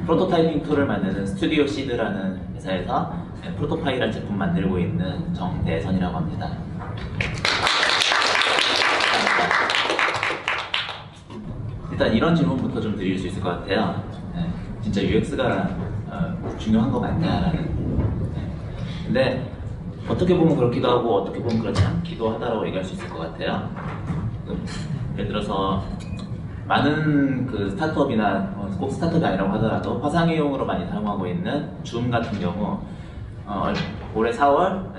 프로토타이핑 툴을 만드는 스튜디오 시드라는 회사에서 프로토파이라는 제품 만들고 있는 정대선이라고 합니다. 일단 이런 질문부터 좀 드릴 수 있을 것 같아요. 진짜 UX가 중요한 거 맞냐라는. 근데 어떻게 보면 그렇기도 하고 어떻게 보면 그렇지 않기도 하다라고 얘기할 수 있을 것 같아요. 예를 들어서 많은 그 스타트업이나 꼭 스타트업이 아니라고 하더라도 화상회용으로 많이 사용하고 있는 줌 같은 경우 올해 4월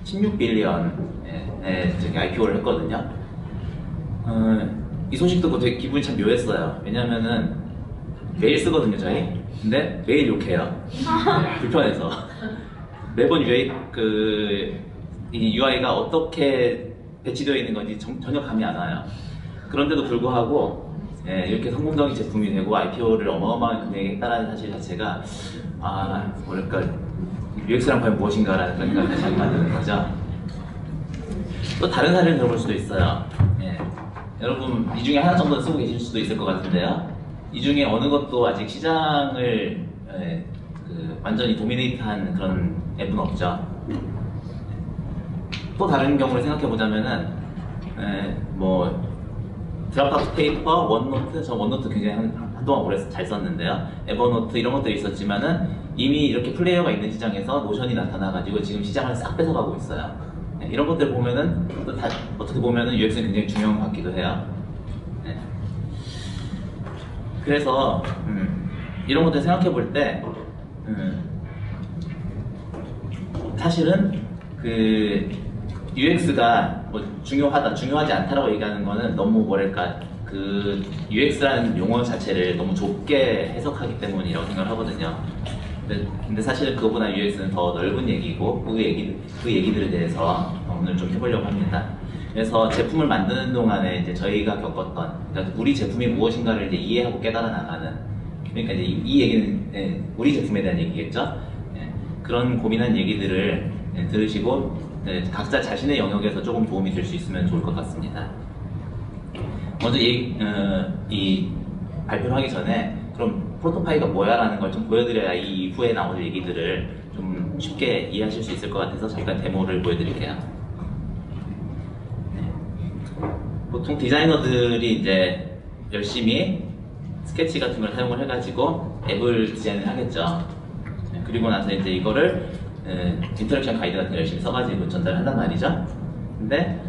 16빌리언에 IPO를 했거든요. 이 소식 듣고 되게 기분이 참 묘했어요. 왜냐면은 매일 쓰거든요 저희. 근데 매일 욕해요. 불편해서. 매번 이 UI가 어떻게 배치되어 있는 건지 전혀 감이 안 와요. 그런데도 불구하고 이렇게 성공적인 제품이 되고 IPO를 어마어마한 금액에 했다는 사실 자체가 뭐랄까 UX란 과연 무엇인가라는 그런 생각이 다시 하게 만드는 거죠. 또 다른 사례를 들어볼 수도 있어요. 여러분 이 중에 하나 정도는 쓰고 계실 수도 있을 것 같은데요. 이 중에 어느 것도 아직 시장을 완전히 도미네이트한 그런 앱은 없죠. 또 다른 경우를 생각해 보자면은 뭐 드랍박스 페이퍼, 원노트, 저 원노트 굉장히 한동안 오래 잘 썼는데요. 에버노트 이런 것들이 있었지만은 이미 이렇게 플레이어가 있는 시장에서 노션이 나타나가지고 지금 시장을 싹 뺏어가고 있어요. 이런 것들 보면은 또 어떻게 보면은 UX는 굉장히 중요한 것 같기도 해요. 그래서 이런 것들 생각해 볼 때 사실은 UX가 뭐 중요하다, 중요하지 않다라고 얘기하는 거는 너무 뭐랄까 UX라는 용어 자체를 너무 좁게 해석하기 때문이라고 생각을 하거든요. 근데 사실은 그거보다 UX는 더 넓은 얘기고 그 얘기들에 대해서 오늘 좀 해보려고 합니다. 그래서 제품을 만드는 동안에 이제 저희가 겪었던, 그러니까 우리 제품이 무엇인가를 이제 이해하고 깨달아 나가는, 그러니까 이제 이 얘기는 우리 제품에 대한 얘기겠죠. 그런 고민한 얘기들을 들으시고 각자 자신의 영역에서 조금 도움이 될 수 있으면 좋을 것 같습니다. 먼저 이 발표를 하기 전에 그럼 프로토파이가 뭐야 라는 걸 좀 보여드려야 이 이후에 나올 얘기들을 좀 쉽게 이해하실 수 있을 것 같아서 잠깐 데모를 보여드릴게요. 보통 디자이너들이 이제 열심히 스케치 같은 걸 사용을 해가지고 앱을 디자인을 하겠죠. 그리고 나서 이제 이거를 인터랙션 가이드 같은 거 열심히 써가지고 전달한단 말이죠. 근데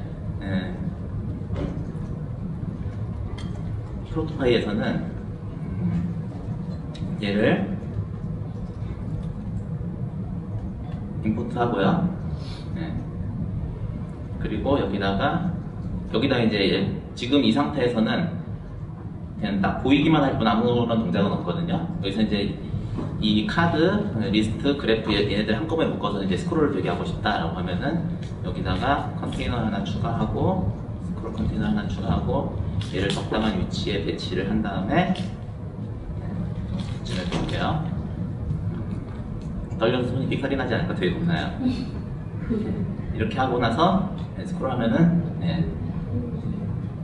프로토파이에서는 얘를 임포트 하고요. 그리고 여기다가 이제 지금 이 상태에서는 그냥 딱 보이기만 할 뿐 아무런 동작은 없거든요. 여기서 이제 이 카드, 리스트, 그래프 얘네들 한꺼번에 묶어서 이제 스크롤을 되게 하고 싶다라고 하면은 여기다가 컨테이너 하나 추가하고 스크롤 컨테이너 하나 추가하고 얘를 적당한 위치에 배치를 한 다음에 진행해 볼게요. 떨려서 손이 삑사리 나지 않을까 되게 겁나요. 이렇게 하고 나서 스크롤 하면은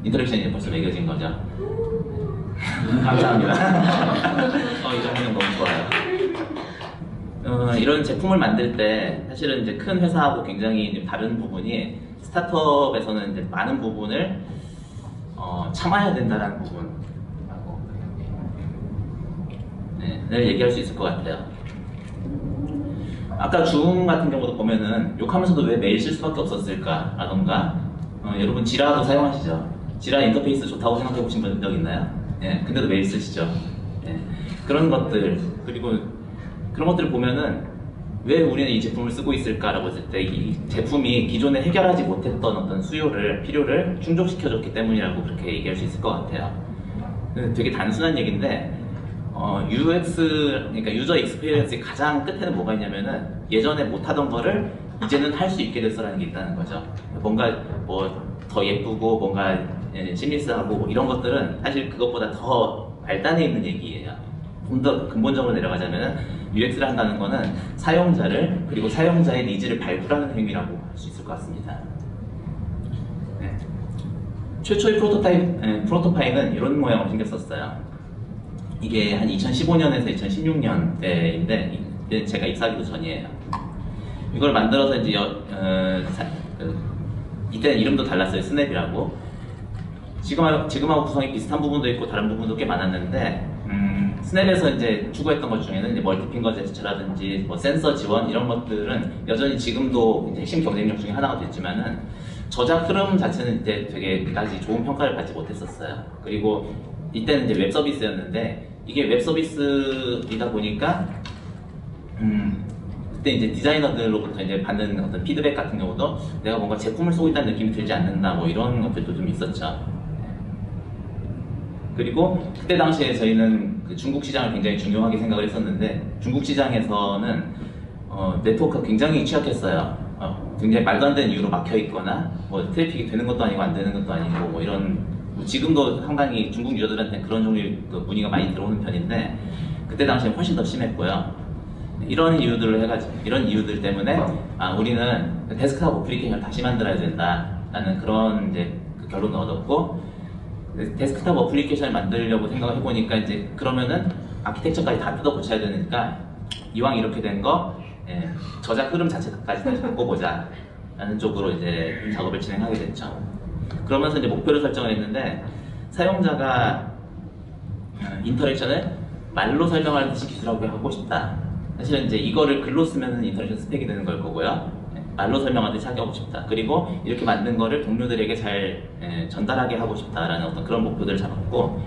인터랙션이 벌써 매겨진 거죠. 감사합니다. 이 장면 너무 좋아요. 이런 제품을 만들 때 사실은 이제 큰 회사하고 굉장히 다른 부분이 스타트업에서는 이제 많은 부분을 참아야 된다는 부분을 얘기할 수 있을 것 같아요. 아까 줌 같은 경우도 보면은 욕하면서도 왜 매일 쓸 수밖에 없었을까 라던가 여러분 지라도 사용하시죠? 지라 인터페이스 좋다고 생각해 보신 적 있나요? 근데도 매일 쓰시죠. 그런 것들, 그리고 그런 것들을 보면은 왜 우리는 이 제품을 쓰고 있을까라고 했을 때 이 제품이 기존에 해결하지 못했던 어떤 필요를 충족시켜줬기 때문이라고 그렇게 얘기할 수 있을 것 같아요. 되게 단순한 얘기인데 UX, 그러니까 유저 익스피리언스의 가장 끝에는 뭐가 있냐면은 예전에 못하던 거를 이제는 할 수 있게 됐어라는 게 있다는 거죠. 뭔가 뭐 더 예쁘고 뭔가 심리스하고 이런 것들은 사실 그것보다 더 발단해 있는 얘기예요. 좀 더 근본적으로 내려가자면 UX를 한다는 거는 사용자를 그리고 사용자의 니즈를 발굴하는 행위라고 할 수 있을 것 같습니다. 최초의 프로토파이는 이런 모양으로 생겼었어요. 이게 한 2015년에서 2016년대인데 제가 입사하기도 전이에요. 이걸 만들어서 이제 이때는 이름도 달랐어요. 스냅이라고. 지금하고 구성이 비슷한 부분도 있고 다른 부분도 꽤 많았는데 스냅에서 이제 추구했던 것 중에는 이제 멀티핑거 제스처라든지 뭐 센서 지원 이런 것들은 여전히 지금도 이제 핵심 경쟁력 중에 하나가 됐지만은 저작 흐름 자체는 이때 되게 그다지 좋은 평가를 받지 못했었어요. 그리고 이때는 이제 웹 서비스였는데 이게 웹 서비스이다 보니까 그때 이제 디자이너들로부터 이제 받는 어떤 피드백 같은 경우도 내가 뭔가 제품을 쓰고 있다는 느낌이 들지 않는다 뭐 이런 것들도 좀 있었죠. 그리고 그때 당시에 저희는 그 중국 시장을 굉장히 중요하게 생각을 했었는데 중국 시장에서는 네트워크가 굉장히 취약했어요. 굉장히 말도 안 되는 이유로 막혀 있거나 뭐 트래픽이 되는 것도 아니고 안 되는 것도 아니고 뭐 이런 지금도 상당히 중국 유저들한테 그런 종류의 문의가 많이 들어오는 편인데 그때 당시에 훨씬 더 심했고요. 이런 이유들 때문에 우리는 데스크탑 어플리케이션을 다시 만들어야 된다라는 그런 이제 그 결론을 얻었고 데스크탑 어플리케이션을 만들려고 생각을 해보니까 이제 그러면은 아키텍처까지 다 뜯어 고쳐야 되니까 이왕 이렇게 된 거 저작 흐름 자체까지 다시 바꿔보자 라는 쪽으로 이제 작업을 진행하게 됐죠. 그러면서 이제 목표를 설정을 했는데 사용자가 인터랙션을 말로 설명하듯이 기술하게 하고 싶다. 사실은 이제 이거를 글로 쓰면 인터랙션 스펙이 되는 걸 거고요. 말로 설명하듯이 하게 하고 싶다. 그리고 이렇게 만든 거를 동료들에게 잘 전달하게 하고 싶다라는 어떤 그런 목표들을 잡았고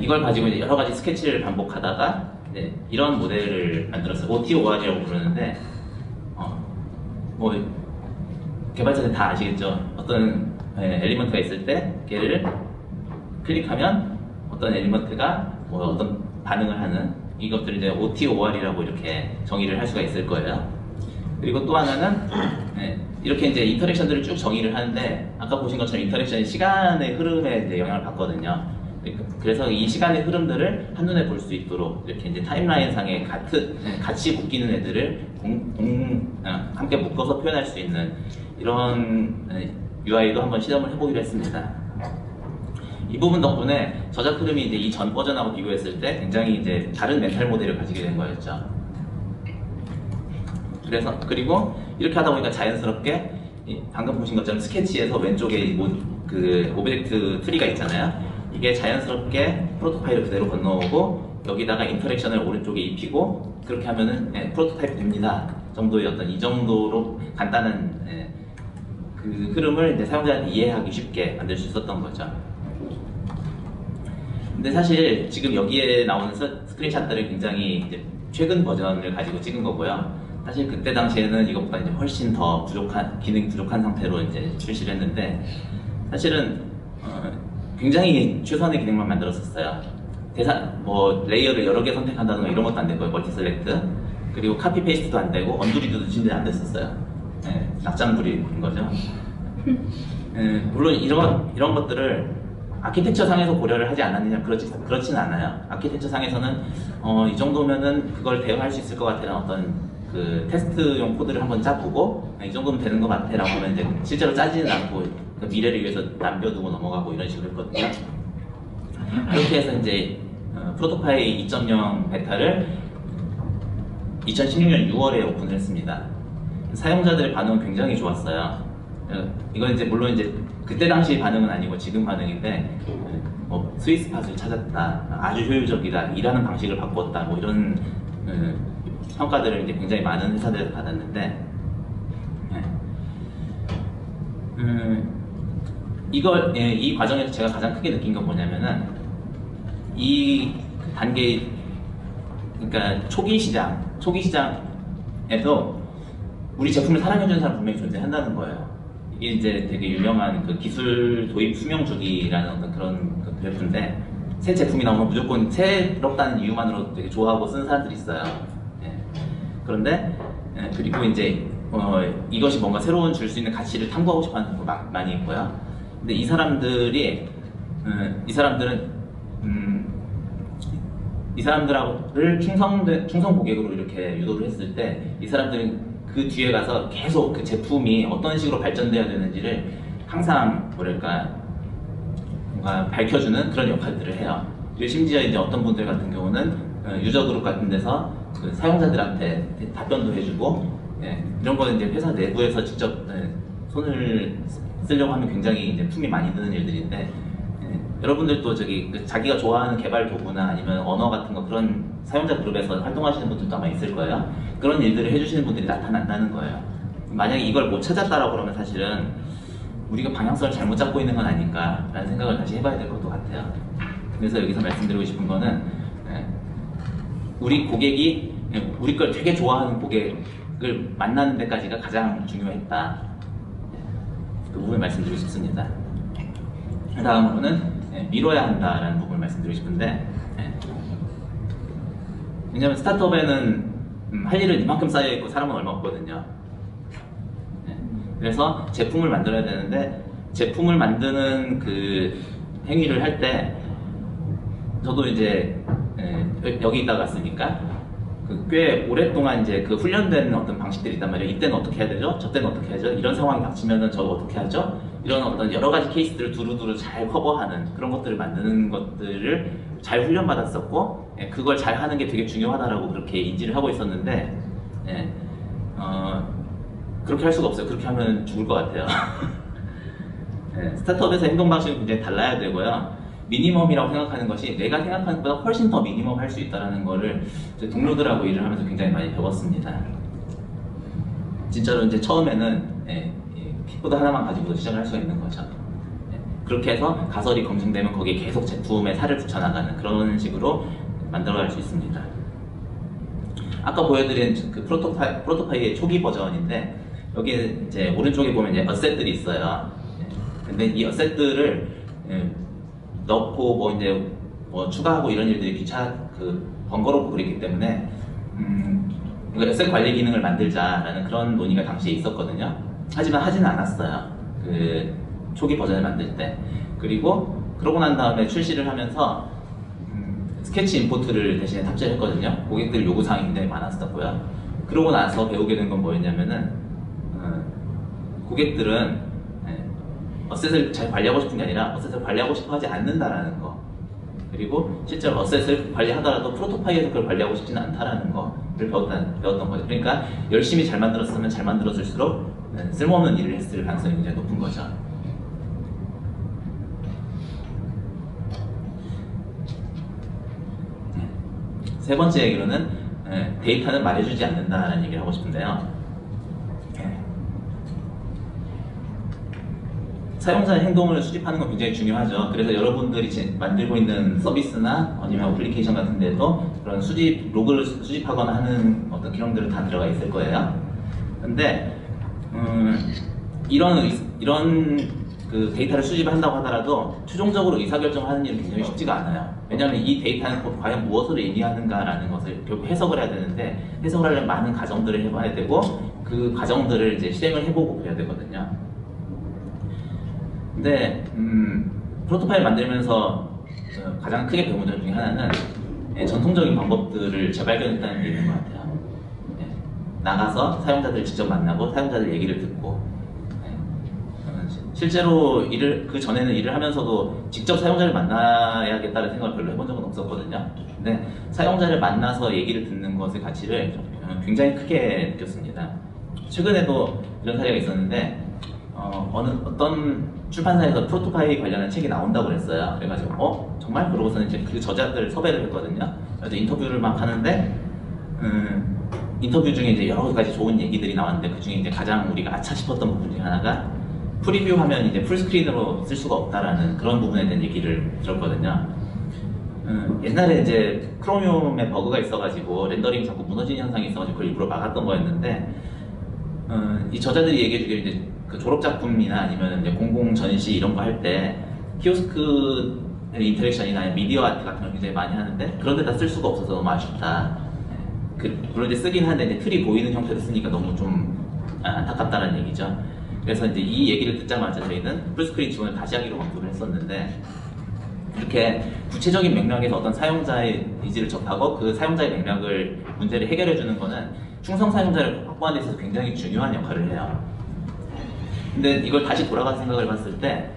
이걸 가지고 이제 여러 가지 스케치를 반복하다가 이런 모델을 만들었어요. OTOR이라고 부르는데 뭐 개발자들 다 아시겠죠? 어떤 엘리먼트가 있을 때 걔를 클릭하면 어떤 엘리먼트가 뭐 어떤 반응을 하는 이것들을 이제 OTOR이라고 이렇게 정의를 할 수가 있을 거예요. 그리고 또 하나는 이렇게 이제 인터랙션들을 쭉 정의를 하는데 아까 보신 것처럼 인터랙션이 시간의 흐름에 이제 영향을 받거든요. 그래서 이 시간의 흐름들을 한눈에 볼 수 있도록 이렇게 이제 타임라인 상에 같이 묶이는 애들을 함께 묶어서 표현할 수 있는 이런 UI도 한번 시험을 해보기로 했습니다. 이 부분 덕분에 저작 흐름이 이제 이 전 버전하고 비교했을 때 굉장히 이제 다른 멘탈 모델을 가지게 된 거였죠. 그리고 이렇게 하다 보니까 자연스럽게 방금 보신 것처럼 스케치에서 왼쪽에 그 오브젝트 트리가 있잖아요. 이게 자연스럽게 프로토타입을 그대로 건너오고 여기다가 인터랙션을 오른쪽에 입히고 그렇게 하면은 프로토타입이 됩니다 정도의 어떤 이 정도로 간단한 그 흐름을 이제 사용자한테 이해하기 쉽게 만들 수 있었던 거죠. 근데 사실 지금 여기에 나오는 스크린샷들은 굉장히 이제 최근 버전을 가지고 찍은 거고요. 사실 그때 당시에는 이것보다 이제 훨씬 더 기능이 부족한 상태로 이제 출시를 했는데 사실은 굉장히 최소한의 기능만 만들었었어요. 뭐 레이어를 여러 개 선택한다든가 이런 것도 안 되고요. 멀티 셀렉트 그리고 카피 페이스트도 안 되고 언두리도 진짜 안 됐었어요. 낙장불인 거죠. 물론 이런 것들을 아키텍처 상에서 고려를 하지 않았느냐 그렇지는 않아요. 아키텍처 상에서는 이 정도면은 그걸 대응할 수 있을 것 같다는 어떤 그 테스트용 코드를 한번 짜보고 이 정도면 되는 것 같아라고 하면 이제 실제로 짜지는 않고 그 미래를 위해서 남겨두고 넘어가고 이런 식으로 했거든요. 그렇게 해서 이제 프로토파이 2.0 베타를 2016년 6월에 오픈을 했습니다. 사용자들의 반응은 굉장히 좋았어요. 이건 이제 물론 이제 그때 당시 반응은 아니고 지금 반응인데 뭐 스위스팟을 찾았다, 아주 효율적이다, 일하는 방식을 바꿨다, 뭐 이런 평가들을 이제 굉장히 많은 회사들에서 받았는데 이 과정에서 제가 가장 크게 느낀 건 뭐냐면은 이 단계 그러니까 초기 시장에서 우리 제품을 사랑해주는 사람 분명히 존재한다는 거예요. 이게 이제 되게 유명한 그 기술 도입 수명 주기라는 어떤 그런 그 그래프인데 새 제품이 나오면 무조건 새롭다는 이유만으로 되게 좋아하고 쓰는 사람들이 있어요. 그런데 그리고 이제 이것이 뭔가 새로운 줄 수 있는 가치를 탐구하고 싶어하는 사람도 많이 있고요. 근데 이 사람들은 이 사람들을 충성 고객으로 이렇게 유도를 했을 때 이 사람들은 그 뒤에 가서 계속 그 제품이 어떤 식으로 발전돼야 되는지를 항상 뭐랄까 뭔가 밝혀주는 그런 역할들을 해요. 그리고 심지어 이제 어떤 분들 같은 경우는 유저 그룹 같은 데서 그 사용자들한테 답변도 해주고, 예, 이런 거는 이제 회사 내부에서 직접 손을 쓰려고 하면 굉장히 이제 품이 많이 드는 일들인데, 여러분들도 자기가 좋아하는 개발 도구나 아니면 언어 같은 거 그런 사용자 그룹에서 활동하시는 분들도 아마 있을 거예요. 그런 일들을 해주시는 분들이 나타난다는 거예요. 만약에 이걸 못 찾았다라고 그러면 사실은 우리가 방향성을 잘못 잡고 있는 건 아닌가라는 생각을 다시 해봐야 될 것도 같아요. 그래서 여기서 말씀드리고 싶은 거는, 우리 고객이 우리 걸 되게 좋아하는 고객을 만나는 데까지가 가장 중요했다. 그 부분을 말씀드리고 싶습니다. 그 다음으로는 미뤄야 한다라는 부분을 말씀드리고 싶은데, 왜냐하면 스타트업에는 할 일은 이만큼 쌓여있고 사람은 얼마 없거든요. 그래서 제품을 만들어야 되는데, 제품을 만드는 그 행위를 할 때 저도 이제 여기 있다가 갔으니까 꽤 오랫동안 이제 그 훈련된 어떤 방식들이 있단 말이에요. 이때는 어떻게 해야 되죠? 저 때는 어떻게 하죠? 이런 상황이 닥치면은 저 어떻게 하죠? 이런 어떤 여러 가지 케이스들을 두루두루 잘 커버하는 그런 것들을 만드는 것들을 잘 훈련받았었고, 그걸 잘 하는 게 되게 중요하다라고 그렇게 인지를 하고 있었는데, 그렇게 할 수가 없어요. 그렇게 하면 죽을 것 같아요. 스타트업에서 행동 방식은 굉장히 달라야 되고요. 미니멈이라고 생각하는 것이 내가 생각하는 것보다 훨씬 더 미니멈 할 수 있다는 거를 동료들하고 일을 하면서 굉장히 많이 배웠습니다. 진짜로 이제 처음에는 킥보드 하나만 가지고 시작을 할 수가 있는 거죠. 그렇게 해서 가설이 검증되면 거기에 계속 제품에 살을 붙여나가는 그런 식으로 만들어갈 수 있습니다. 아까 보여드린 그 프로토파이의 초기 버전인데, 여기 이제 오른쪽에 보면 이제 어셋들이 있어요. 근데 이 어셋들을 넣고 뭐 추가하고 이런 일들이 번거롭고 그랬기 때문에 어셋 관리 기능을 만들자라는 그런 논의가 당시에 있었거든요. 하지만 하지는 않았어요. 그 초기 버전을 만들 때. 그러고 난 다음에 출시를 하면서 스케치 임포트를 대신에 탑재를 했거든요. 고객들 요구사항이 굉장히 많았었고요. 그러고 나서 배우게 된 건 뭐였냐면은, 고객들은 어셋을 잘 관리하고 싶은 게 아니라 어셋을 관리하고 싶어 하지 않는다라는 거, 그리고 실제로 어셋을 관리하더라도 프로토파이에서 그걸 관리하고 싶지는 않다라는 거를 배웠던 거죠. 그러니까 열심히 잘 만들었으면 잘 만들어질수록 쓸모없는 일을 했을 가능성이 굉장히 높은 거죠. 세 번째 얘기로는 데이터는 말해주지 않는다라는 얘기를 하고 싶은데요. 사용자의 행동을 수집하는 건 굉장히 중요하죠. 그래서 여러분들이 만들고 있는 서비스나 아니면 어플리케이션 같은 데도 그런 로그를 수집하거나 하는 어떤 기능들은 다 들어가 있을 거예요. 근데 이런 그 데이터를 수집한다고 하더라도 최종적으로 의사결정하는 일은 굉장히 쉽지가 않아요. 왜냐하면 이 데이터는 과연 무엇을 의미하는가라는 것을 결국 해석을 해야 되는데, 해석을 하려면 많은 가정들을 해봐야 되고, 그 가정들을 이제 실행을 해보고 그래야 되거든요. 근데 프로토타입 만들면서 가장 크게 배운 점 중에 하나는 전통적인 방법들을 재발견했다는 게 있는 것 같아요. 나가서 사용자들을 직접 만나고 사용자들 얘기를 듣고, 실제로 그 전에는 일을 하면서도 직접 사용자를 만나야겠다는 생각을 별로 해본 적은 없었거든요. 근데 사용자를 만나서 얘기를 듣는 것의 가치를 굉장히 크게 느꼈습니다. 최근에도 이런 사례가 있었는데, 어떤 출판사에서 프로토파이 관련한 책이 나온다고 그랬어요. 그래가지고 정말? 그러고서는 이제 그 저자들 섭외를 했거든요. 그래서 인터뷰를 막 하는데, 인터뷰 중에 이제 여러 가지 좋은 얘기들이 나왔는데, 그 중에 이제 가장 우리가 아차 싶었던 부분 중에 하나가 프리뷰하면 이제 풀스크린으로 쓸 수가 없다라는 그런 부분에 대한 얘기를 들었거든요. 옛날에 이제 크로미움에 버그가 있어가지고 렌더링이 자꾸 무너지는 현상이 있어가지고 그걸 일부러 막았던 거였는데, 이 저자들이 얘기해주기를 이제 그 졸업작품이나 아니면 이제 공공 전시 이런 거 할 때 키오스크 인터랙션이나 미디어 아트 같은 걸 굉장히 많이 하는데, 그런 데다 쓸 수가 없어서 너무 아쉽다. 물론 이제 쓰긴 하는데 이제 틀이 보이는 형태로 쓰니까 너무 좀 안타깝다는 얘기죠. 그래서 이제 이 얘기를 듣자마자 저희는 풀스크린 지원을 다시 하기로 검토를 했었는데, 이렇게 구체적인 맥락에서 어떤 사용자의 니즈를 접하고 그 사용자의 맥락을 문제를 해결해 주는 거는 충성 사용자를 확보하는 데 있어서 굉장히 중요한 역할을 해요. 근데 이걸 다시 돌아가서 생각을 봤을 때,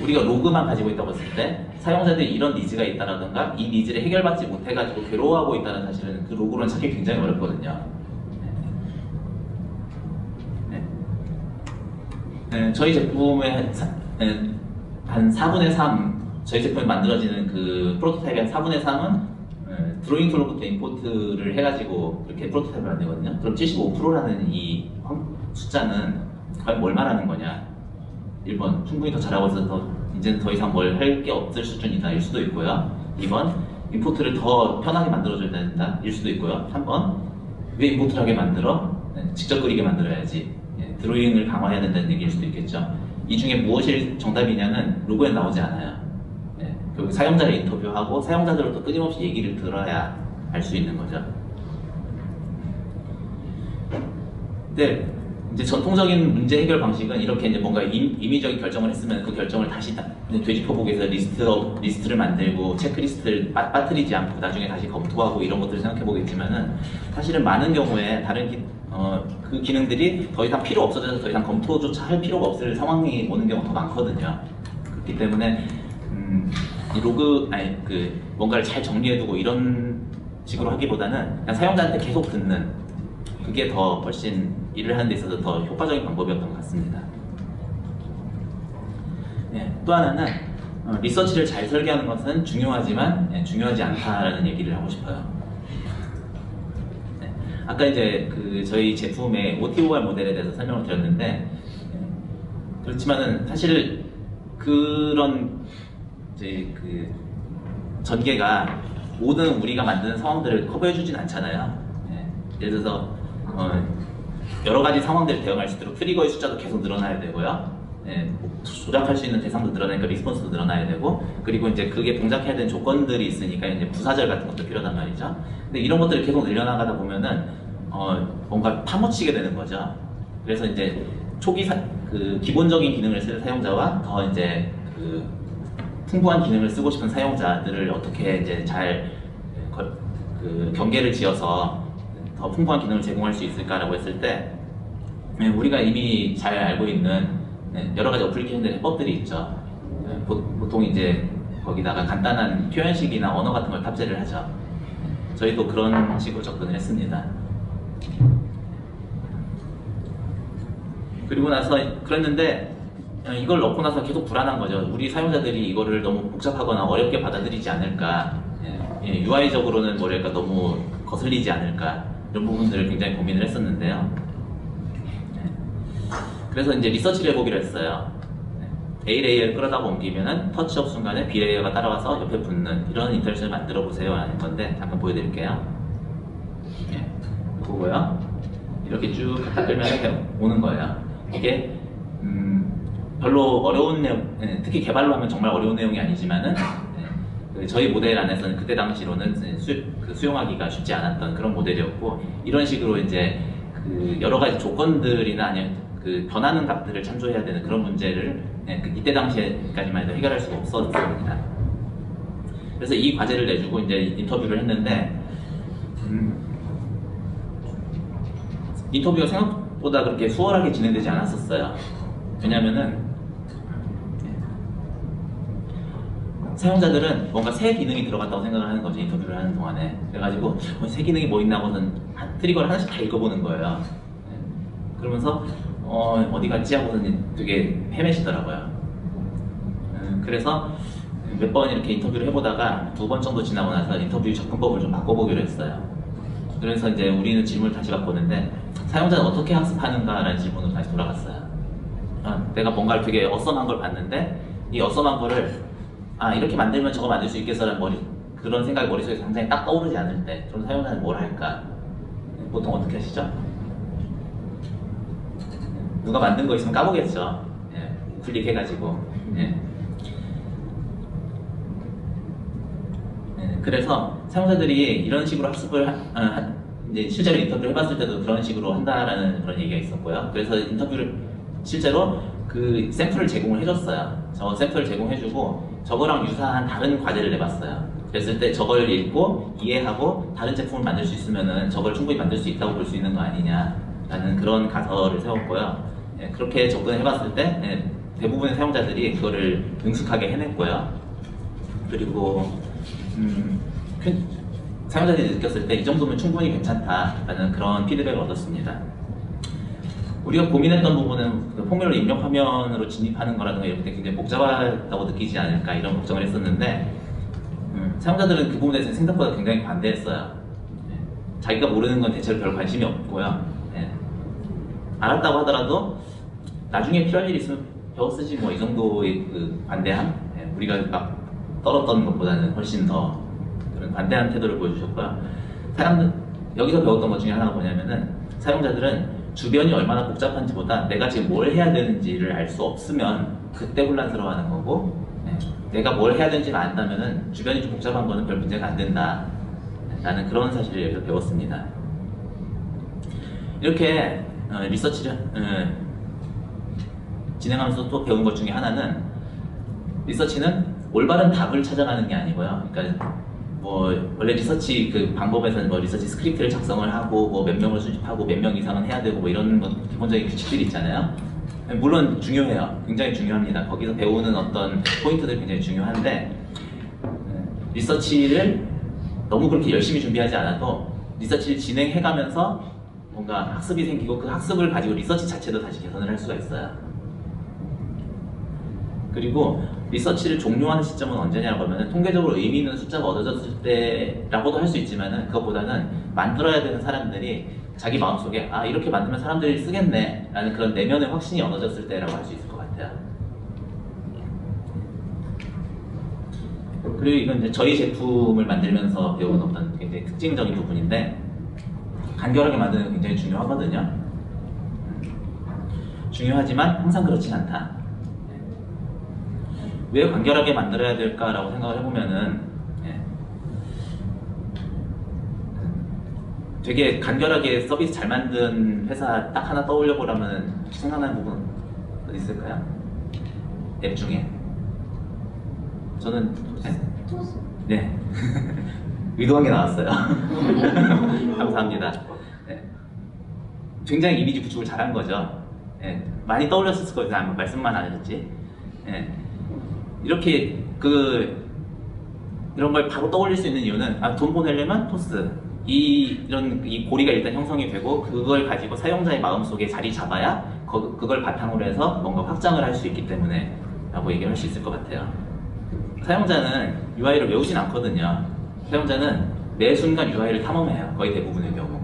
우리가 로그만 가지고 있다고 했을 때 사용자들이 이런 니즈가 있다라든가 이 니즈를 해결받지 못해가지고 괴로워하고 있다는 사실은 그 로그로는 찾기 굉장히 어렵거든요. 저희 제품의 한 4분의 3, 저희 제품이 만들어지는 그 프로토타입의 한 4분의 3은 드로잉 툴로부터 임포트를 해가지고 이렇게 프로토타입을 만들거든요. 그럼 75%라는 이 숫자는 과연 뭘 말하는 거냐? 1번, 충분히 더 잘하고 있어서 이제는 더 이상 뭘 할 게 없을 수준이다 일 수도 있고요. 2번, 임포트를 더 편하게 만들어줘야 된다 일 수도 있고요. 3번, 왜 임포트를 하게 만들어? 직접 그리게 만들어야지. 드로잉을 강화해야 된다는 얘기일 수도 있겠죠. 이 중에 무엇이 정답이냐는 로고에 나오지 않아요. 결국 사용자를 인터뷰하고 사용자들로부터 끊임없이 얘기를 들어야 알 수 있는 거죠. 근데 이제 전통적인 문제 해결 방식은 이렇게 이제 뭔가 임의적인 결정을 했으면 그 결정을 다시 되짚어보기 위해서 리스트를 만들고 체크리스트를 빠뜨리지 않고 나중에 다시 검토하고 이런 것들을 생각해 보겠지만은 사실은 많은 경우에 다른 그 기능들이 더 이상 필요 없어져서 더 이상 검토조차 할 필요가 없을 상황이 오는 경우가 더 많거든요. 그렇기 때문에 뭔가를 잘 정리해두고 이런 식으로 하기보다는 그냥 사용자한테 계속 듣는 그게 더 훨씬 일을 하는 데 있어서 더 효과적인 방법이었던 것 같습니다. 또 하나는 리서치를 잘 설계하는 것은 중요하지만 중요하지 않다라는 얘기를 하고 싶어요. 아까 이제 저희 제품의 OTOR 모델에 대해서 설명을 드렸는데 그렇지만은 사실 그런 이제 전개가 모든 우리가 만드는 상황들을 커버해주진 않잖아요. 예를 들어서 여러 가지 상황들을 대응할 수 있도록 트리거의 숫자도 계속 늘어나야 되고요. 조작할 수 있는 대상도 늘어나니까 리스폰스도 늘어나야 되고, 그리고 이제 그게 동작해야 되는 조건들이 있으니까 이제 부사절 같은 것도 필요하단 말이죠. 근데 이런 것들을 계속 늘려나가다 보면은 뭔가 파묻히게 되는 거죠. 그래서 이제 초기 기본적인 기능을 쓰는 사용자와 더 이제 풍부한 기능을 쓰고 싶은 사용자들을 어떻게 이제 잘 경계를 지어서 더 풍부한 기능을 제공할 수 있을까라고 했을 때 우리가 이미 잘 알고 있는 여러 가지 어플리케이션들의 해법들이 있죠. 보통 이제 거기다가 간단한 표현식이나 언어 같은 걸 탑재를 하죠. 저희도 그런 식으로 접근을 했습니다. 그리고 나서 그랬는데 이걸 넣고 나서 계속 불안한 거죠. 우리 사용자들이 이거를 너무 복잡하거나 어렵게 받아들이지 않을까, UI적으로는 뭐랄까 너무 거슬리지 않을까, 이런 부분들을 굉장히 고민을 했었는데요. 그래서 이제 리서치를 해보기로 했어요. A 레이어를 끌어다가 옮기면은 터치업 순간에 B 레이어가 따라와서 옆에 붙는 이런 인터랙션을 만들어 보세요 라는 건데 잠깐 보여드릴게요. 보고요. 이렇게 쭉 갖다 끌면 이렇게 오는 거예요. 이게 별로 어려운 내용, 특히 개발로 하면 정말 어려운 내용이 아니지만은 저희 모델 안에서는 그때 당시로는 수용하기가 쉽지 않았던 그런 모델이었고, 이런 식으로 이제 여러 가지 조건들이나 아니면 변하는 값들을 참조해야 되는 그런 문제를 이때 당시까지만 해도 해결할 수가 없었습니다. 그래서 이 과제를 내주고 이제 인터뷰를 했는데 인터뷰가 생각보다 그렇게 수월하게 진행되지 않았었어요. 왜냐면은 사용자들은 뭔가 새 기능이 들어갔다고 생각을 하는 거죠, 인터뷰를 하는 동안에. 그래가지고 새 기능이 뭐 있나 하고는 트리거를 하나씩 다 읽어보는 거예요. 그러면서 어디 갔지 하고는 되게 헤매시더라고요. 그래서 몇 번 이렇게 인터뷰를 해보다가 2번 정도 지나고 나서 인터뷰 접근법을 좀 바꿔보기로 했어요. 그래서 이제 우리는 질문을 다시 바꿨는데 사용자는 어떻게 학습하는가라는 질문으로 다시 돌아갔어요. 내가 뭔가를 되게 어썸한 걸 봤는데 이 어썸한 거를 이렇게 만들면 저거 만들 수 있겠어라는 그런 생각이 머릿속에 굉장히 딱 떠오르지 않을 때 그럼 사용자는 뭘 할까? 보통 어떻게 하시죠? 누가 만든 거 있으면 까보겠죠. 클릭해가지고. 그래서 사용자들이 이런 식으로 학습을 이제 실제로 인터뷰를 해봤을 때도 그런 식으로 한다라는 그런 얘기가 있었고요. 그래서 인터뷰를 실제로 그 샘플을 제공을 해줬어요. 저 샘플을 제공해주고 저거랑 유사한 다른 과제를 내봤어요. 그랬을 때 저걸 읽고 이해하고 다른 제품을 만들 수 있으면은 저걸 충분히 만들 수 있다고 볼 수 있는 거 아니냐라는 그런 가설을 세웠고요. 그렇게 접근해봤을 때 대부분의 사용자들이 그거를 능숙하게 해냈고요. 그리고 사용자들이 느꼈을 때 이 정도면 충분히 괜찮다라는 그런 피드백을 얻었습니다. 우리가 고민했던 부분은 그 포뮬러 입력 화면으로 진입하는 거라든가 이럴 때 굉장히 복잡하다고 느끼지 않을까 이런 걱정을 했었는데 사용자들은 그 부분에 대해서 생각보다 굉장히 반대했어요. 자기가 모르는 건 대체로 별 관심이 없고요. 알았다고 하더라도 나중에 필요할 일이 있으면 배워 쓰지 뭐 이 정도의 그 관대함, 우리가 막 떨었던 것보다는 훨씬 더 그런 관대한 태도를 보여주셨고요. 여기서 배웠던 것 중에 하나가 뭐냐면은 사용자들은 주변이 얼마나 복잡한지보다 내가 지금 뭘 해야 되는지를 알 수 없으면 그때 혼란스러워하는 거고, 내가 뭘 해야 되는지를 안다면은 주변이 좀 복잡한 거는 별 문제가 안 된다 라는 그런 사실을 여기서 배웠습니다. 이렇게 리서치를 진행하면서 또 배운 것 중에 하나는 리서치는 올바른 답을 찾아가는 게 아니고요. 그러니까 뭐 원래 리서치 그 방법에서는 뭐 리서치 스크립트를 작성을 하고 뭐 몇 명을 수집하고 몇 명 이상은 해야 되고 뭐 이런 기본적인 규칙들이 있잖아요. 물론 중요해요. 굉장히 중요합니다. 거기서 배우는 어떤 포인트들이 굉장히 중요한데 리서치를 너무 그렇게 열심히 준비하지 않아도 리서치를 진행해가면서 뭔가 학습이 생기고 그 학습을 가지고 리서치 자체도 다시 개선을 할 수가 있어요. 그리고 리서치를 종료하는 시점은 언제냐고 하면 통계적으로 의미 있는 숫자가 얻어졌을 때라고도 할 수 있지만은 그것보다는 만들어야 되는 사람들이 자기 마음속에 아 이렇게 만들면 사람들이 쓰겠네 라는 그런 내면의 확신이 얻어졌을 때라고 할 수 있을 것 같아요. 그리고 이건 이제 저희 제품을 만들면서 배운 어떤 굉장히 특징적인 부분인데 간결하게 만드는 게 굉장히 중요하거든요. 중요하지만 항상 그렇진 않다. 왜 간결하게 만들어야 될까라고 생각을 해보면은 되게 간결하게 서비스 잘 만든 회사 딱 하나 떠올려 보라면 생각나는 부분 어디 있을까요? 앱 중에 저는 네 의도한 게 나왔어요. 감사합니다. 굉장히 이미지 구축을 잘한 거죠. 많이 떠올렸을 거예요. 아마 말씀만 안 하셨지. 이렇게 이런 걸 바로 떠올릴 수 있는 이유는 돈 보내려면 토스 이 고리가 일단 형성이 되고 그걸 가지고 사용자의 마음속에 자리 잡아야 그걸 바탕으로 해서 뭔가 확장을 할 수 있기 때문에 라고 얘기를 할 수 있을 것 같아요. 사용자는 UI를 외우진 않거든요. 사용자는 매 순간 UI를 탐험해요. 거의 대부분의 경우.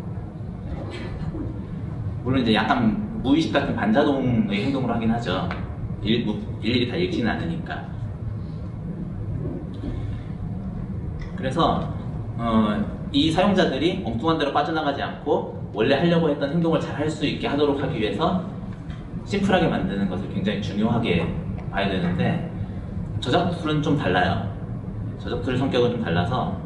물론 이제 약간 무의식 같은 반자동의 행동을 하긴 하죠. 일일이 다 읽지는 않으니까. 그래서 이 사용자들이 엉뚱한 데로 빠져나가지 않고 원래 하려고 했던 행동을 잘 할 수 있게 하도록 하기 위해서 심플하게 만드는 것을 굉장히 중요하게 봐야 되는데 저작 툴은 좀 달라요. 저작 툴의 성격은 좀 달라서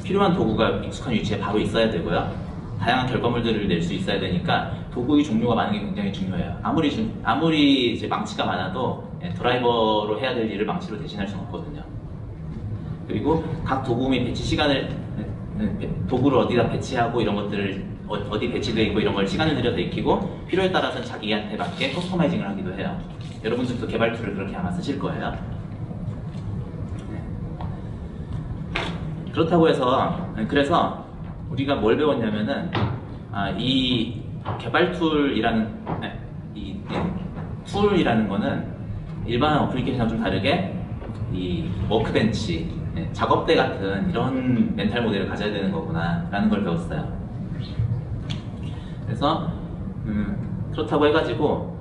필요한 도구가 익숙한 위치에 바로 있어야 되고요. 다양한 결과물들을 낼 수 있어야 되니까 도구의 종류가 많은 게 굉장히 중요해요. 아무리 이제 망치가 많아도 드라이버로 해야 될 일을 망치로 대신할 수는 없거든요. 그리고 각 도구 및 배치 시간을 도구를 어디다 배치하고 이런 것들을 어디 배치되어 있고 이런 걸 시간을 들여서 익히고 필요에 따라서는 자기한테 맞게 커스터마이징을 하기도 해요. 여러분들도 개발 툴을 그렇게 아마 쓰실 거예요. 그렇다고 해서 그래서 우리가 뭘 배웠냐면은 이 개발 툴이라는 툴이라는 거는 일반 어플리케이션과 좀 다르게 이 워크벤치, 작업대 같은 이런 멘탈 모델을 가져야 되는 거구나 라는 걸 배웠어요. 그래서 그렇다고 해가지고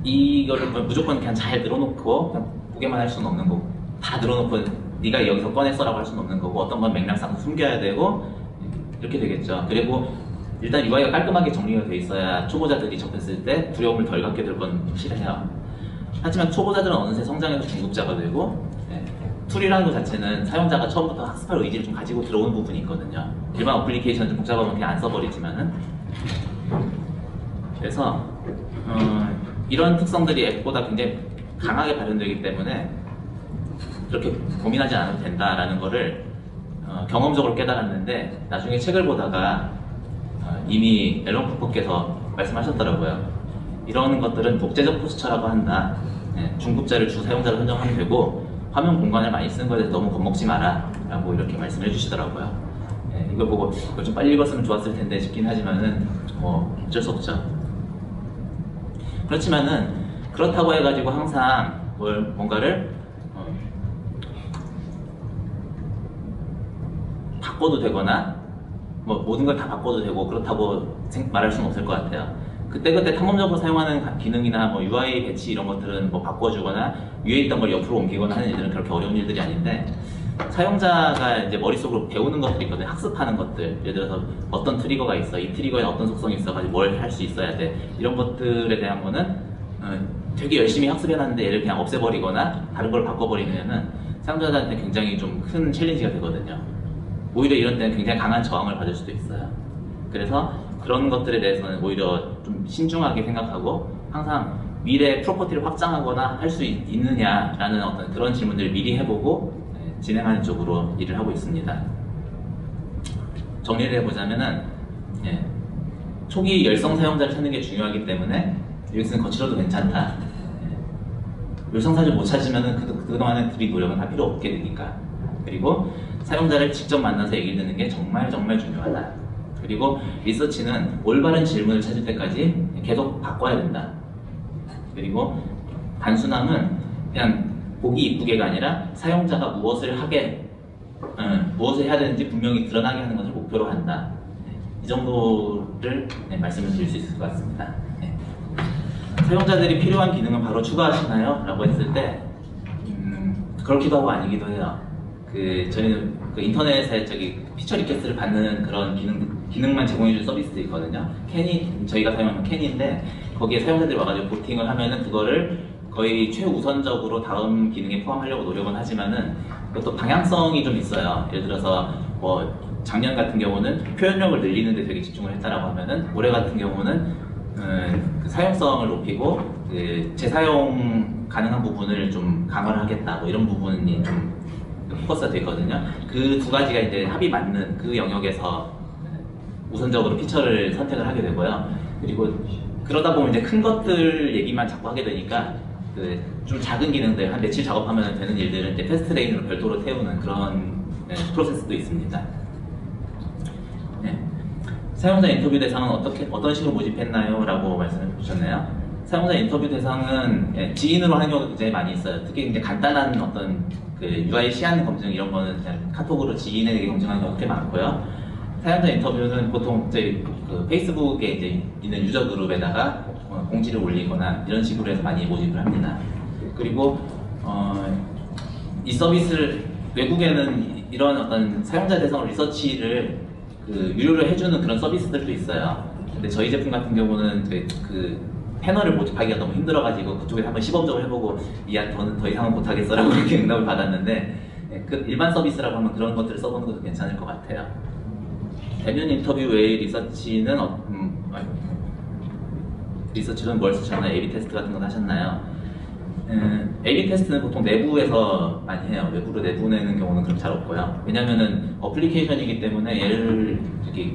이거를 무조건 그냥 잘 늘어놓고 그냥 보게만 할 수는 없는 거고 다 늘어놓고 네가 여기서 꺼냈어라고 할 수는 없는 거고 어떤 건 맥락상 숨겨야 되고 이렇게 되겠죠. 그리고 일단 UI가 깔끔하게 정리가 돼 있어야 초보자들이 접했을 때 두려움을 덜 갖게 될 건 확실해요. 하지만 초보자들은 어느새 성장해서 중급자가 되고 툴이라는 것 자체는 사용자가 처음부터 학습할 의지를 좀 가지고 들어오는 부분이 있거든요. 일반 어플리케이션은 좀 복잡하면 그냥 안 써버리지만은 그래서 이런 특성들이 앱보다 굉장히 강하게 발현되기 때문에 그렇게 고민하지 않아도 된다라는 거를 경험적으로 깨달았는데 나중에 책을 보다가 이미 앨런 쿠퍼께서 말씀하셨더라고요. 이런 것들은 독재적 포스처라고 한다. 중급자를 주 사용자로 선정하면 되고 화면 공간을 많이 쓰는 거에 대해서 너무 겁먹지 마라 라고 이렇게 말씀해 주시더라고요. 이걸 보고 이걸 좀 빨리 읽었으면 좋았을 텐데 싶긴 하지만은 뭐 어쩔 수 없죠. 그렇지만은 그렇다고 해가지고 항상 뭔가를 바꿔도 되거나 뭐 모든 걸 다 바꿔도 되고 그렇다고 말할 수는 없을 것 같아요. 그때그때 탐험적으로 사용하는 기능이나 뭐 UI 배치 이런 것들은 뭐 바꿔주거나 위에 있던 걸 옆으로 옮기거나 하는 일들은 그렇게 어려운 일들이 아닌데, 사용자가 이제 머릿속으로 배우는 것들이 있거든요. 학습하는 것들. 예를 들어서 어떤 트리거가 있어, 이 트리거에 어떤 속성이 있어가지고 뭘 할 수 있어야 돼, 이런 것들에 대한 거는 되게 열심히 학습해놨는데 얘를 그냥 없애버리거나 다른 걸 바꿔버리면은 사용자들한테 굉장히 좀 큰 챌린지가 되거든요. 오히려 이런 때는 굉장히 강한 저항을 받을 수도 있어요. 그래서 그런 것들에 대해서는 오히려 좀 신중하게 생각하고 항상 미래 프로퍼티를 확장하거나 할 수 있느냐라는 어떤 그런 질문들을 미리 해보고 진행하는 쪽으로 일을 하고 있습니다. 정리를 해보자면은 초기 열성 사용자를 찾는 게 중요하기 때문에 여기서는 거칠어도 괜찮다. 열성사를 못 찾으면은 그동안의 들이 노력은 다 필요 없게 되니까. 그리고 사용자를 직접 만나서 얘기를 듣는 게 정말 중요하다. 그리고 리서치는 올바른 질문을 찾을 때까지 계속 바꿔야 된다. 그리고 단순함은 그냥 보기 이쁘게가 아니라 사용자가 무엇을 해야 되는지 분명히 드러나게 하는 것을 목표로 한다. 이 정도를 말씀을 드릴 수 있을 것 같습니다. 사용자들이 필요한 기능은 바로 추가하시나요? 라고 했을 때 그렇기도 하고 아니기도 해요. 저희는 인터넷에 피처 리퀘스트를 받는 그런 기능만 제공해주는 서비스도 있거든요. 저희가 사용하는 캔인데 거기에 사용자들이 와가지고 보팅을 하면은 그거를 거의 최우선적으로 다음 기능에 포함하려고 노력은 하지만은 그것도 방향성이 좀 있어요. 예를 들어서 뭐 작년 같은 경우는 표현력을 늘리는 데 되게 집중을 했다라고 하면은 올해 같은 경우는 그 사용성을 높이고 재사용 가능한 부분을 좀 강화를 하겠다, 뭐 이런 부분이 좀 포커스가 되거든요. 그 두 가지가 이제 합이 맞는 그 영역에서 우선적으로 피처를 선택을 하게 되고요. 그리고 그러다 보면 이제 큰 것들 얘기만 자꾸 하게 되니까 좀 작은 기능들, 한 며칠 작업하면 되는 일들은 이제 패스트 레인으로 별도로 태우는 그런 프로세스도 있습니다. 사용자 인터뷰 대상은 어떤 식으로 모집했나요? 라고 말씀해 주셨네요. 사용자 인터뷰 대상은 지인으로 하는 경우도 굉장히 많이 있어요. 특히 이제 간단한 어떤 UI 시안 검증 이런 거는 그냥 카톡으로 지인에게 검증하는 경우가 꽤 많고요. 사용자 인터뷰는 보통 저희 페이스북에 이제 있는 유저 그룹에다가 공지를 올리거나 이런 식으로 해서 많이 모집을 합니다. 그리고 이 서비스를 외국에는 이런 어떤 사용자 대상 리서치를 유료로 해주는 그런 서비스들도 있어요. 근데 저희 제품 같은 경우는 패널을 모집하기가 너무 힘들어가지고 그쪽에서 한번 시범적으로 해보고 저는 더 이상은 못하겠어라고 이렇게 응답을 받았는데, 일반 서비스라고 하면 그런 것들을 써보는 것도 괜찮을 것 같아요. 대면 인터뷰 외의 리서치는 리서치는 뭘 쓰셨나요? A/B 테스트 같은 건 하셨나요? A/B 테스트는 보통 내부에서 많이 해요. 외부로 내보내는 경우는 그렇게 잘 없고요. 왜냐면은 어플리케이션이기 때문에 얘를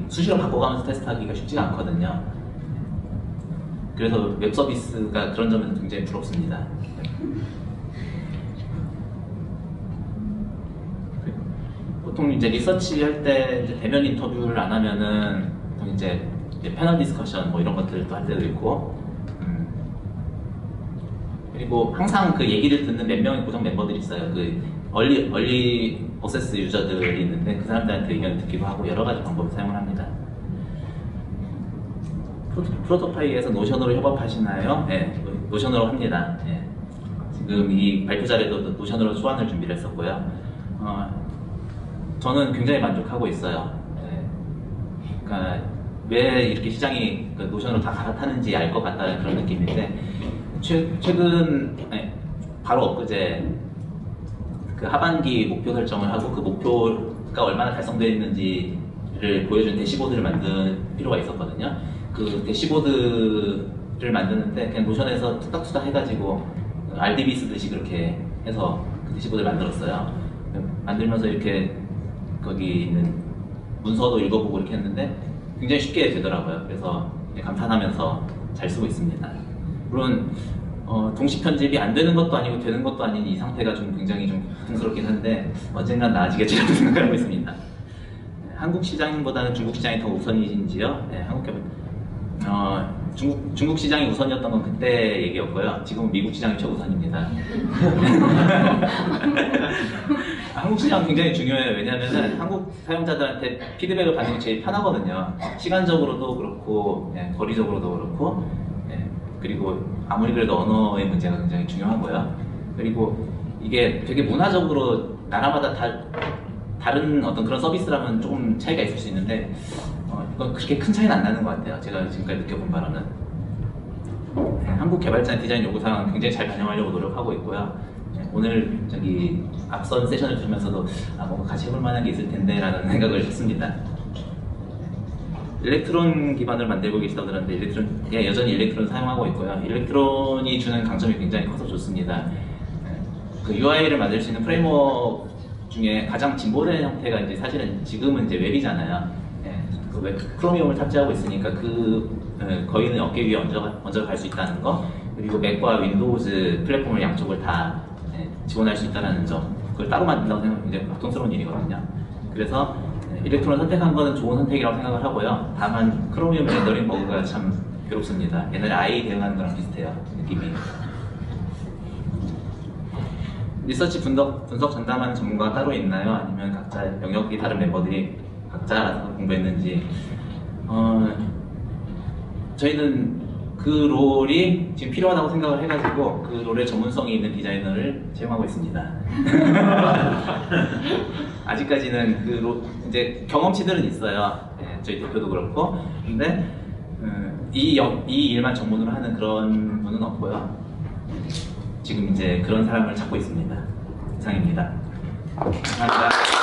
수시로 바꿔가면서 테스트하기가 쉽지가 않거든요. 그래서 웹 서비스가 그런 점에서 굉장히 부럽습니다. 보통 이제 리서치 할 때 대면 인터뷰를 안 하면은 보통 이제 패널 디스커션 뭐 이런 것들도 할 때도 있고, 그리고 항상 그 얘기를 듣는 몇 명의 고정 멤버들이 있어요. 얼리 어세스 유저들이 있는데 그 사람들한테 의견을 듣기도 하고 여러 가지 방법을 사용을 합니다. 프로토파이에서 노션으로 협업하시나요? 네, 노션으로 합니다. 네. 지금 이 발표 자리도 노션으로 소환을 준비를 했었고요. 저는 굉장히 만족하고 있어요. 네. 그러니까 왜 이렇게 시장이 노션으로 다 갈아타는지 알 것 같다는 그런 느낌인데, 최근 바로 엊그제 하반기 목표 설정을 하고 그 목표가 얼마나 달성되어 있는지를 보여준 대시보드를 만들 필요가 있었거든요. 그 대시보드를 만드는데 그냥 노션에서 툭닥툭닥 해가지고 RDB 쓰듯이 그렇게 해서 그 대시보드를 만들었어요. 만들면서 이렇게 거기 있는 문서도 읽어보고 이렇게 했는데 굉장히 굉장히 쉽게 되더라고요. 그래서 감탄하면서 잘 쓰고 있습니다. 물론 동시 편집이 안 되는 것도 아니고 되는 것도 아닌 이 상태가 좀 굉장히 좀 고통스럽긴 한데 언젠간 나아지겠지라고 생각하고 있습니다. 한국 시장보다는 중국 시장이 더 우선이신지요? 네, 중국 시장이 우선이었던 건 그때 얘기였고요. 지금은 미국 시장이 최우선입니다. 한국 시장은 굉장히 중요해요. 왜냐하면 한국 사용자들한테 피드백을 받는 게 제일 편하거든요. 시간적으로도 그렇고, 거리적으로도 그렇고, 그리고 아무리 그래도 언어의 문제가 굉장히 중요하고요. 그리고 이게 되게 문화적으로 나라마다 다른 어떤 그런 서비스라면 조금 차이가 있을 수 있는데 이건 그렇게 큰 차이는 안 나는 것 같아요. 제가 지금까지 느껴본 바로는. 한국 개발자 디자인 요구사항은 굉장히 잘 반영하려고 노력하고 있고요. 오늘 앞선 세션을 들으면서도 뭔가 같이 해볼 만한 게 있을 텐데 라는 생각을 했습니다. 일렉트론 기반을 만들고 계시다고 들었는데 여전히 일렉트론 사용하고 있고요. 일렉트론이 주는 강점이 굉장히 커서 좋습니다. 그 UI를 만들 수 있는 프레임워크 중에 가장 진보된 형태가 이제 사실은 지금은 이제 웹이잖아요. 그 웹 크로미움을 탑재하고 있으니까 거의는 어깨 위에 얹어 갈 수 있다는 거, 그리고 맥과 윈도우즈 플랫폼을 양쪽을 다 지원할 수 있다는 점, 그걸 따로 만든다고 생각하면 굉장히 고통스러운 일이거든요. 그래서 일렉트론을 선택한 거는 좋은 선택이라고 생각을 하고요. 다만 크로미움 렌더링 버그가 참 괴롭습니다. 옛날에 i 대응하는 거랑 비슷해요, 느낌이. 리서치 분석 전담하는 전문가가 따로 있나요? 아니면 각자 영역이 다른 멤버들이 각자 알아서 공부했는지. 저희는 그 롤이 지금 필요하다고 생각을 해가지고 그 롤에 전문성이 있는 디자이너를 채용하고 있습니다. 아직까지는 이제 경험치들은 있어요. 저희 대표도 그렇고. 근데 이 일만 전문으로 하는 그런 분은 없고요. 지금 이제 그런 사람을 찾고 있습니다. 이상입니다. 감사합니다.